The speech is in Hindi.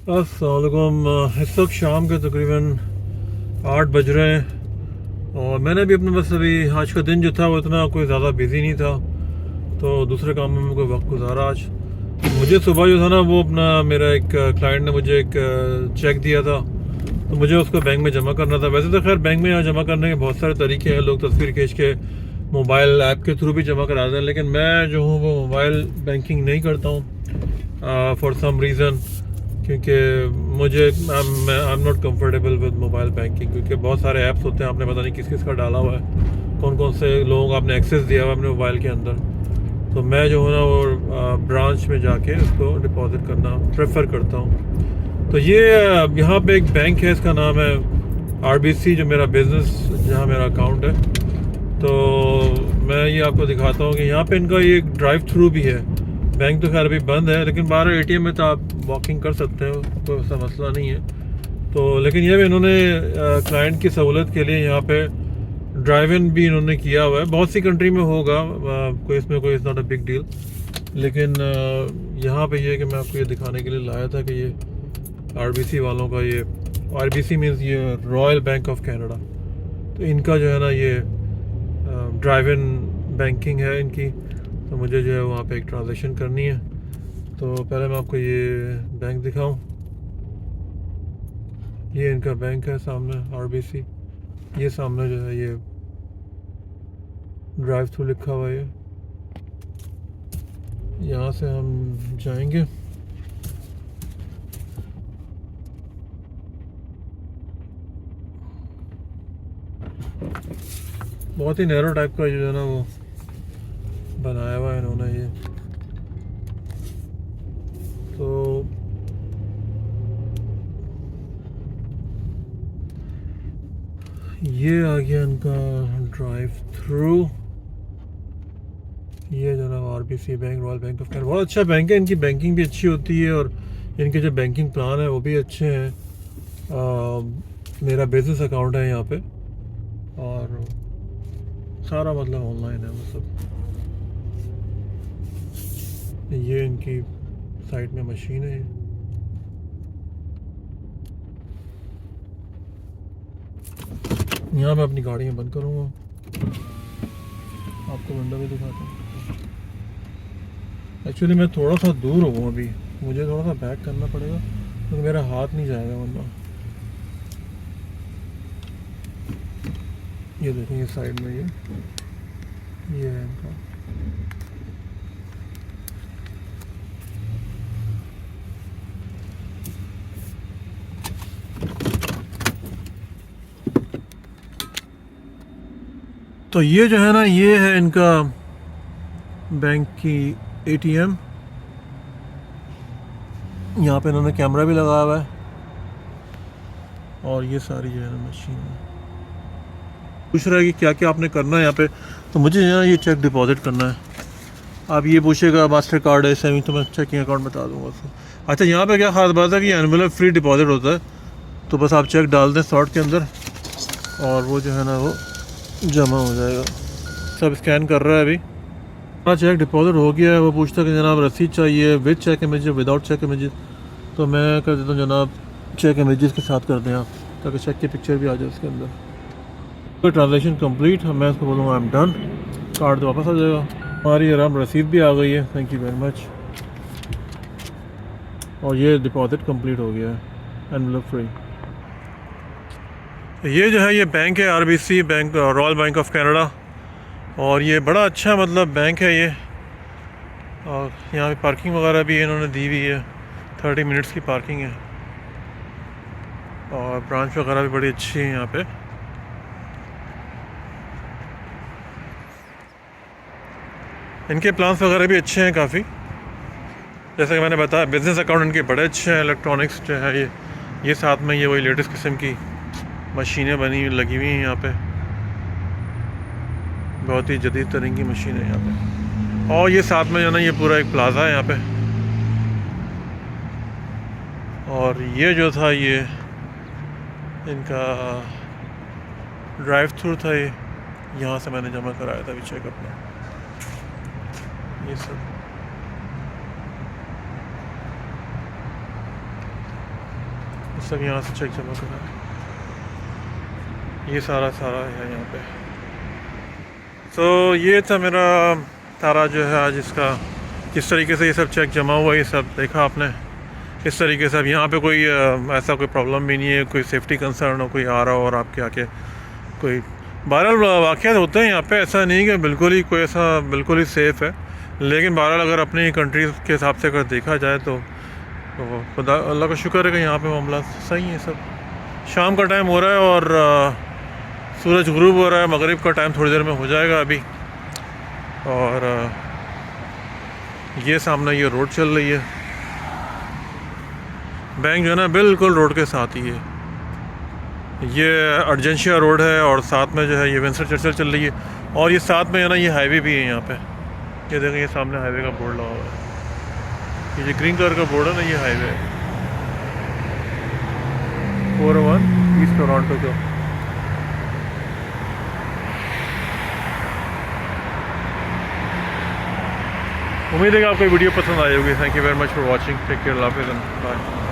अस्सलामुअलैकुम। इस वक्त शाम के तकरीबन 8 बज रहे हैं और मैंने भी अपने बस अभी आज का दिन जो था वो इतना कोई ज़्यादा बिज़ी नहीं था, तो दूसरे कामों में कोई वक्त गुजारा आज। मुझे सुबह जो था ना वो अपना मेरा एक क्लाइंट ने मुझे एक चेक दिया था, तो मुझे उसको बैंक में जमा करना था। वैसे तो खैर बैंक में यहाँ जमा करने के बहुत सारे तरीके हैं, लोग तस्वीर खींच के मोबाइल ऐप के थ्रू भी जमा करा दें, लेकिन मैं जो हूँ वो मोबाइल बैंकिंग नहीं करता हूँ फॉर सम रीज़न, क्योंकि मुझे I am not comfortable with mobile banking, क्योंकि बहुत सारे ऐप्स होते हैं, आपने पता नहीं किस किस का डाला हुआ है, कौन कौन से लोगों को आपने एक्सेस दिया हुआ है अपने मोबाइल के अंदर। तो मैं जो है ना वो ब्रांच में जाके उसको डिपॉजिट करना प्रेफर करता हूँ। तो ये यहाँ पे एक बैंक है, इसका नाम है RBC, जो मेरा बिज़नेस जहाँ मेरा अकाउंट है। तो मैं ये आपको दिखाता हूँ कि यहाँ पे इनका ये ड्राइव थ्रू भी है। बैंक तो खैर अभी बंद है, लेकिन बाहर ATM में तो आप वॉकिंग कर सकते हो, कोई ऐसा मसला नहीं है। तो लेकिन ये भी इन्होंने क्लाइंट की सहूलत के लिए यहाँ पे ड्राइव इन भी इन्होंने किया हुआ है। बहुत सी कंट्री में होगा, कोई इसमें कोई is not a big deal, लेकिन यहाँ पे ये कि मैं आपको ये दिखाने के लिए लाया था कि ये RBC वालों का, ये RBC मीन्स ये रॉयल बैंक ऑफ कैनेडा, तो इनका जो है ना ये ड्राइव इन बैंकिंग है इनकी। तो मुझे जो है वहाँ पे एक ट्रांजेक्शन करनी है। तो पहले मैं आपको ये बैंक दिखाऊं। ये इनका बैंक है सामने, RBC। ये सामने जो है ये ड्राइव थ्रू लिखा हुआ है। यहाँ से हम जाएंगे। बहुत ही नैरो टाइप का जो है ना वो बनाया हुआ है इन्होंने ये। तो ये आ गया इनका ड्राइव थ्रू। ये जनाब RBC bank, royal bank of Canada, बहुत अच्छा बैंक है। इनकी बैंकिंग भी अच्छी होती है और इनके जो बैंकिंग प्लान है वो भी अच्छे हैं। मेरा बिजनेस अकाउंट है यहाँ पे और सारा मतलब ऑनलाइन है वो सब। ये इनकी साइड में मशीन है। यहाँ मैं अपनी गाड़ियाँ बंद करूँगा, आपको विंडो भी दिखाता हूँ। एक्चुअली मैं थोड़ा सा दूर हूँ अभी, मुझे थोड़ा सा बैक करना पड़ेगा क्योंकि तो मेरा हाथ नहीं जाएगा वरना। ये देखें ये साइड में ये है इनका। तो ये जो है ना ये है इनका बैंक की ATM। यहाँ पे इन्होंने कैमरा भी लगाया हुआ है और ये सारी जो है ना मशीन है। पूछ रहा है कि क्या क्या आपने करना है यहाँ पे, तो मुझे यहाँ ये चेक डिपॉजिट करना है। आप ये पूछेगा मास्टर कार्ड है सेविंग, तो मैं चेकिंग अकाउंट बता दूँगा उसको। अच्छा, यहाँ पे क्या ख़ास बात है कि एनवेलप फ्री डिपॉजिट होता है, तो बस आप चेक डाल दें स्लॉट के अंदर और वो जो है ना वो जमा हो जाएगा। सब स्कैन कर रहा है अभी। हाँ, चेक डिपॉजिट हो गया है। वो पूछता है कि जनाब रसीद चाहिए with cheque image without cheque image, तो मैं कर देता हूँ जनाब चेक इमेजेस के साथ कर दें आप, ताकि चेक की पिक्चर भी आ जाए उसके अंदर। तो ट्रांजेक्शन कंप्लीट, मैं उसको बोलूँगा आई एम डन, कार्ड तो वापस आ जाएगा। हमारी आराम रसीद भी आ गई है, थैंक यू वेरी मच। और ये डिपॉजिट कंप्लीट हो गया है, एनवेलप फ्री। ये जो है ये बैंक है RBC bank, royal bank of Canada, और ये बड़ा अच्छा मतलब बैंक है ये। और यहाँ पे पार्किंग वगैरह भी इन्होंने दी हुई है, 30 मिनट्स की पार्किंग है और ब्रांच वगैरह भी बड़ी अच्छी है यहाँ पे। इनके प्लान्स वगैरह भी अच्छे हैं काफ़ी, जैसा कि मैंने बताया बिज़नेस अकाउंट इनके बड़े अच्छे हैं। इलेक्ट्रॉनिक्स जो है ये साथ में ये वही लेटेस्ट किस्म की मशीनें बनी लगी हुई हैं यहाँ पे, बहुत ही जदीद तरह की मशीन है यहाँ पे। और ये साथ में जो है ना ये पूरा एक प्लाजा है यहाँ पे। और ये जो था ये इनका ड्राइव थ्रू था, ये यहाँ से मैंने जमा कराया था अभी चेक अपना। ये सब सब यहाँ से चेक जमा करा है, ये सारा है यहाँ पे। तो ये था मेरा सारा जो है आज इसका, किस तरीके से ये सब चेक जमा हुआ, ये सब देखा आपने। इस तरीके से अब यहाँ पे कोई ऐसा कोई प्रॉब्लम भी नहीं है, कोई सेफ्टी कंसर्न हो, कोई आ रहा हो और आपके आके कोई बहरहाल वाक़यात होते हैं यहाँ पे। ऐसा नहीं कि बिल्कुल ही कोई ऐसा बिल्कुल ही सेफ़ है, लेकिन बहरहाल अगर अपनी कंट्री के हिसाब से अगर देखा जाए तो खुदा अल्लाह का शुक्र है कि यहाँ पे मामला सही है सब। शाम का टाइम हो रहा है और सूरज गुरूब हो रहा है, मगरिब का टाइम थोड़ी देर में हो जाएगा अभी। और ये सामने ये रोड चल रही है, बैंक जो है ना बिल्कुल रोड के साथ ही है। ये अर्जेंशिया रोड है और साथ में जो है ये विंस्टन चर्चिल चल रही है, और ये साथ में है ना ये हाईवे भी है यहाँ पे। ये देखें, ये सामने हाईवे का बोर्ड लगा हुआ है, ये जो ग्रीन कलर का बोर्ड है ना, ये हाईवे है 401 ईस्ट टोरंटो का। उम्मीद है कि आपको वीडियो पसंद आई होगी। Thank you very much for watching, take care, अल्लाह हाफ़िज़, बाय।